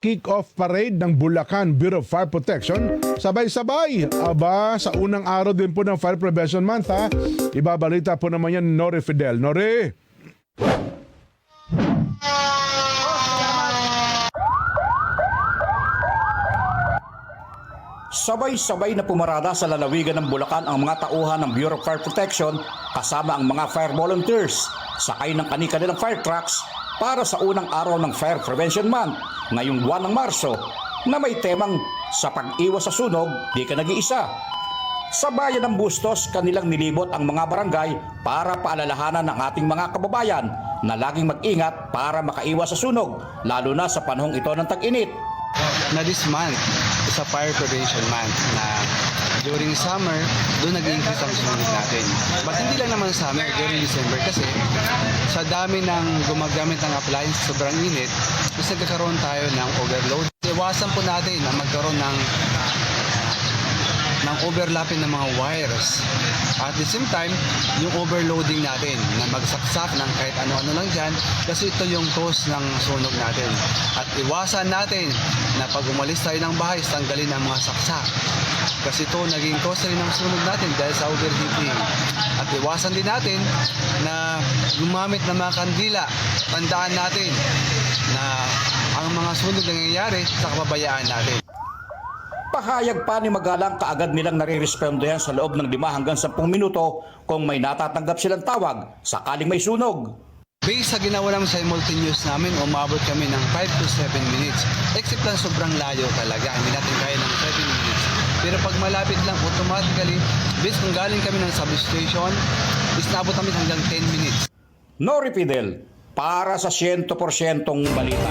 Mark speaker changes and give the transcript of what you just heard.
Speaker 1: kick-off parade ng Bulacan Bureau of Fire Protection. Sabay-sabay, aba, sa unang araw din po ng Fire Prevention Month, ha? Ibabalita po naman yan Nori Fidel. Nori!
Speaker 2: Sabay-sabay na pumarada sa lalawigan ng Bulacan ang mga tauhan ng Bureau of Fire Protection kasama ang mga fire volunteers, sakay ng kani-kanilang fire trucks para sa unang araw ng Fire Prevention Month ngayong buwan ng Marso na may temang sa pag-iwas sa sunog, di ka nag-iisa. Sa bayan ng Bustos, kanilang nilibot ang mga barangay para paalalahanan ng ating mga kababayan na laging mag-ingat para makaiwas sa sunog, lalo na sa panahong ito ng tag-init.
Speaker 3: Na this month is a fire prevention month na during summer, doon nag-increase ang sunog natin. But hindi lang naman summer, during December kasi sa dami ng gumagamit ng appliance, sobrang init, kasi nagkakaroon tayo ng overload. Iwasan po natin na magkaroon ng overlapping ng mga wires. At the same time, yung overloading natin na magsaksak ng kahit ano-ano lang dyan kasi ito yung cause ng sunog natin. At iwasan natin na pag umalis tayo ng bahay, tanggalin ang mga saksak. Kasi ito naging cause rin ng sunog natin dahil sa overheating. At iwasan din natin na gumamit ng mga kandila. Tandaan natin na ang mga sunog na nangyayari sa kapabayaan natin.
Speaker 2: Pahayag pa ni Magalang kaagad nilang nare-respondohan sa loob ng 5 hanggang 10 minuto kung may natatanggap silang tawag sakaling may sunog.
Speaker 3: Based sa ginawa ng simultaneous namin, umabot kami ng 5 to 7 minutes. Except lang sobrang layo talaga, hindi natin kaya ng 7 minutes. Pero pag malapit lang, automatically, based kung galing kami ng substation, is naabot kami hanggang 10 minutes.
Speaker 2: Nori Fidel, para sa 100% balita.